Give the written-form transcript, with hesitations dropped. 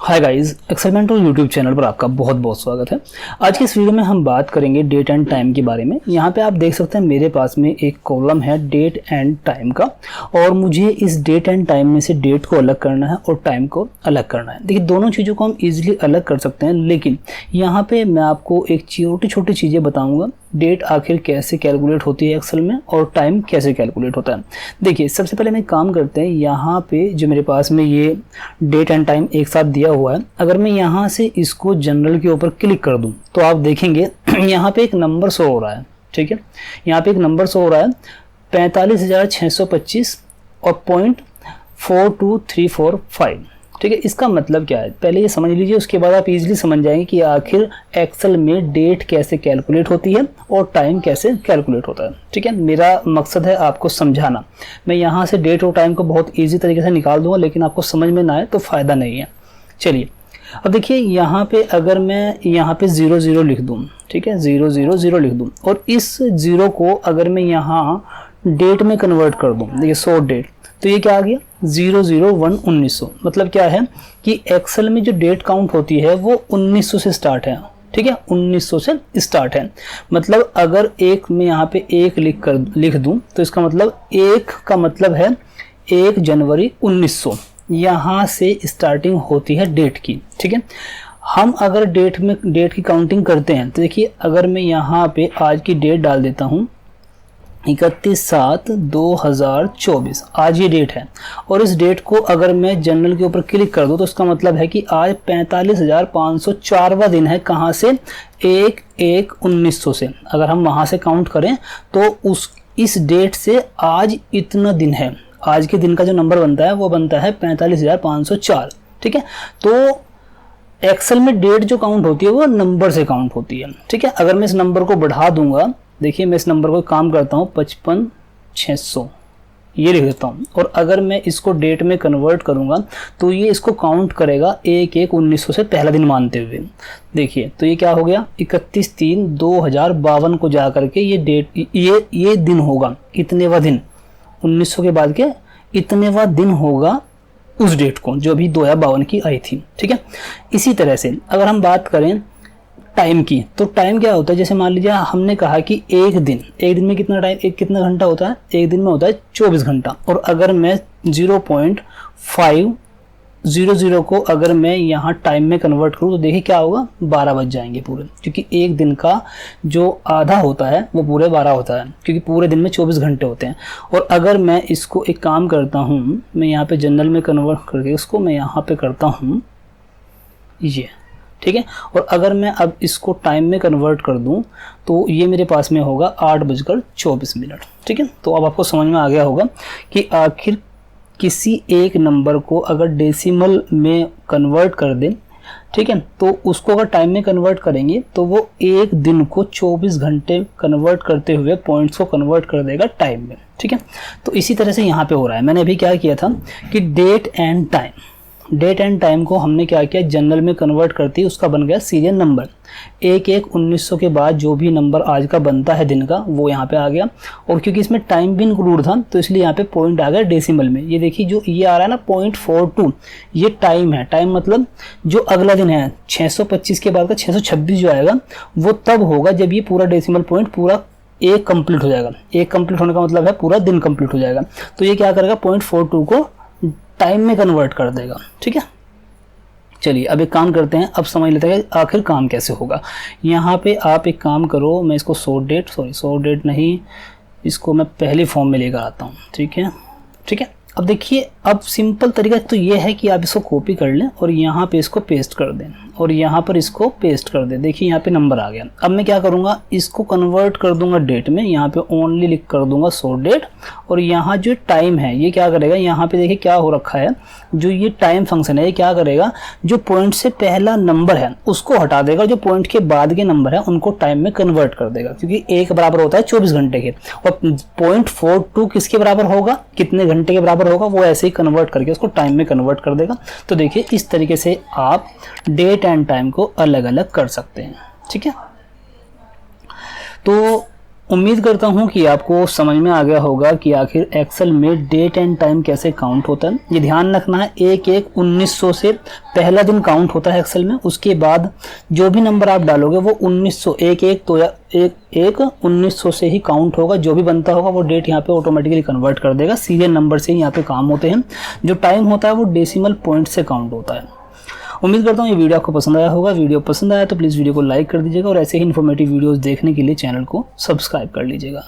Hi guys, एक्सेलमेंटो YouTube channel पर आपका बहुत बहुत स्वागत है। आज की इस वीडियो में हम बात करेंगे डेट एंड टाइम के बारे में। यहाँ पे आप देख सकते हैं मेरे पास में एक कॉलम है डेट एंड टाइम का, और मुझे इस डेट एंड टाइम में से डेट को अलग करना है और टाइम को अलग करना है। देखिए, दोनों चीज़ों को हम इजीली अलग कर सकते हैं, लेकिन यहाँ पे मैं आपको एक छोटी छोटी चीज़ें बताऊँगा। डेट आखिर कैसे कैलकुलेट होती है एक्सेल में और टाइम कैसे कैलकुलेट होता है। देखिए, सबसे पहले मैं काम करते हैं, यहाँ पे जो मेरे पास में ये डेट एंड टाइम एक साथ दिया हुआ है, अगर मैं यहाँ से इसको जनरल के ऊपर क्लिक कर दूं तो आप देखेंगे यहाँ पे एक नंबर शो हो रहा है। ठीक है, यहाँ पे एक नंबर शो हो रहा है 45,625 और 0.42345। ठीक है, इसका मतलब क्या है पहले ये समझ लीजिए, उसके बाद आप इजीली समझ जाएंगे कि आखिर एक्सेल में डेट कैसे कैलकुलेट होती है और टाइम कैसे कैलकुलेट होता है। ठीक है, मेरा मकसद है आपको समझाना। मैं यहाँ से डेट और टाइम को बहुत इजी तरीके से निकाल दूंगा, लेकिन आपको समझ में ना आए तो फ़ायदा नहीं है। चलिए, अब देखिए यहाँ पे अगर मैं यहाँ पे 00 लिख दूँ, ठीक है, 000 लिख दूँ, और इस 0 को अगर मैं यहाँ डेट में कन्वर्ट कर दूँ, देखिए शॉर्ट डेट, तो ये क्या आ गया 001/1900। मतलब क्या है कि एक्सेल में जो डेट काउंट होती है वो 1900 से स्टार्ट है। ठीक है, 1900 से स्टार्ट है। मतलब अगर एक मैं यहाँ पे एक लिख दूं तो इसका मतलब एक का मतलब है 1 जनवरी 1900, यहाँ से स्टार्टिंग होती है डेट की। ठीक है, हम अगर डेट की काउंटिंग करते हैं तो देखिए, अगर मैं यहाँ पे आज की डेट डाल देता हूँ 31/7/2024, आज ये डेट है, और इस डेट को अगर मैं जनरल के ऊपर क्लिक कर दूं तो इसका मतलब है कि आज 45,504वां दिन है। कहाँ से? 1/1/1900 से। अगर हम वहाँ से काउंट करें तो इस डेट से आज इतना दिन है। आज के दिन का जो नंबर बनता है वो बनता है 45,504। ठीक है, तो एक्सेल में डेट जो काउंट होती है वो नंबर से काउंट होती है। ठीक है, अगर मैं इस नंबर को बढ़ा दूंगा, देखिए मैं इस नंबर को काम करता हूँ 55,600, ये लिख देता हूँ, और अगर मैं इसको डेट में कन्वर्ट करूँगा तो ये इसको काउंट करेगा 1/1/1900 से पहला दिन मानते हुए। देखिए, तो ये क्या हो गया 31/3/2052 को जा करके ये डेट ये दिन होगा, इतनेवा दिन 1900 के बाद के इतनेवा दिन होगा उस डेट को जो अभी 2052 की आई थी। ठीक है, इसी तरह से अगर हम बात करें टाइम की, तो टाइम क्या होता है, जैसे मान लीजिए हमने कहा कि एक दिन में कितना टाइम, कितना घंटा होता है, एक दिन में होता है 24 घंटा। और अगर मैं 0.500 को अगर मैं यहाँ टाइम में कन्वर्ट करूँ तो देखिए क्या होगा, 12 बज जाएंगे पूरे, क्योंकि एक दिन का जो आधा होता है वो पूरे 12 होता है, क्योंकि पूरे दिन में 24 घंटे होते हैं। और अगर मैं इसको एक काम करता हूँ, मैं यहाँ पे जनरल में कन्वर्ट करके इसको मैं यहाँ पे करता हूँ ये। ठीक है, और अगर मैं अब इसको टाइम में कन्वर्ट कर दूं तो ये मेरे पास में होगा 8:24। ठीक है, तो अब आपको समझ में आ गया होगा कि आखिर किसी एक नंबर को अगर डेसिमल में कन्वर्ट कर दें, ठीक है, तो उसको अगर टाइम में कन्वर्ट करेंगे तो वो एक दिन को 24 घंटे कन्वर्ट करते हुए पॉइंट्स को कन्वर्ट कर देगा टाइम में। ठीक है, तो इसी तरह से यहाँ पे हो रहा है। मैंने अभी क्या किया था कि डेट एंड टाइम को हमने क्या किया, जनरल में कन्वर्ट करती है, उसका बन गया सीरियल नंबर। 1/1/1900 के बाद जो भी नंबर आज का बनता है दिन का वो यहाँ पे आ गया, और क्योंकि इसमें टाइम भी इंक्लूड था तो इसलिए यहाँ पे पॉइंट आ गया डेसिमल में। ये देखिए जो ये आ रहा है ना 0.42, ये टाइम है। टाइम मतलब जो अगला दिन है 625 के बाद का 626 जो आएगा वो तब होगा जब ये पूरा डेसिमल पॉइंट पूरा एक कंप्लीट हो जाएगा। एक कंप्लीट होने का मतलब है पूरा दिन कंप्लीट हो जाएगा। तो ये क्या करेगा, 0.42 को टाइम में कन्वर्ट कर देगा। ठीक है, चलिए अब एक काम करते हैं, अब समझ लेते हैं आखिर काम कैसे होगा। यहाँ पे आप एक काम करो, मैं इसको शॉर्ट डेट नहीं, इसको मैं पहले फॉर्म में लेकर आता हूँ। ठीक है, अब देखिए, अब सिंपल तरीका तो ये है कि आप इसको कॉपी कर लें और यहाँ पे इसको पेस्ट कर दें, और यहाँ पर इसको पेस्ट कर दें। देखिए यहाँ पे नंबर आ गया। अब मैं क्या करूँगा, इसको कन्वर्ट कर दूंगा डेट में, यहाँ पे ओनली लिख कर दूंगा शॉर्ट डेट, और यहाँ जो टाइम है ये क्या करेगा, यहाँ पे देखिए क्या हो रखा है, जो ये टाइम फंक्शन है ये क्या करेगा, जो पॉइंट से पहला नंबर है उसको हटा देगा, जो पॉइंट के बाद के नंबर है उनको टाइम में कन्वर्ट कर देगा, क्योंकि एक बराबर होता है 24 घंटे के, और 0.42 किसके बराबर होगा, कितने घंटे के बराबर होगा, वो ऐसे ही कन्वर्ट करके उसको टाइम में कन्वर्ट कर देगा। तो देखिए इस तरीके से आप डेट एंड टाइम को अलग अलग कर सकते हैं। ठीक है, तो उम्मीद करता हूँ कि आपको समझ में आ गया होगा कि आखिर एक्सेल में डेट एंड टाइम कैसे काउंट होता है। ये ध्यान रखना है, 1/1/1900 से पहला दिन काउंट होता है एक्सेल में। उसके बाद जो भी नंबर आप डालोगे वो 1900 1/1 तो या 1/1/1900 से ही काउंट होगा। जो भी बनता होगा वो डेट यहाँ पे ऑटोमेटिकली कन्वर्ट कर देगा। सीरियल नंबर से ही यहाँ पे काम होते हैं। जो टाइम होता है वो डेसिमल पॉइंट से काउंट होता है। उम्मीद करता हूँ ये वीडियो आपको पसंद आया होगा। वीडियो पसंद आया तो प्लीज़ वीडियो को लाइक कर दीजिएगा और ऐसे ही इन्फॉर्मेटिव वीडियोस देखने के लिए चैनल को सब्सक्राइब कर लीजिएगा।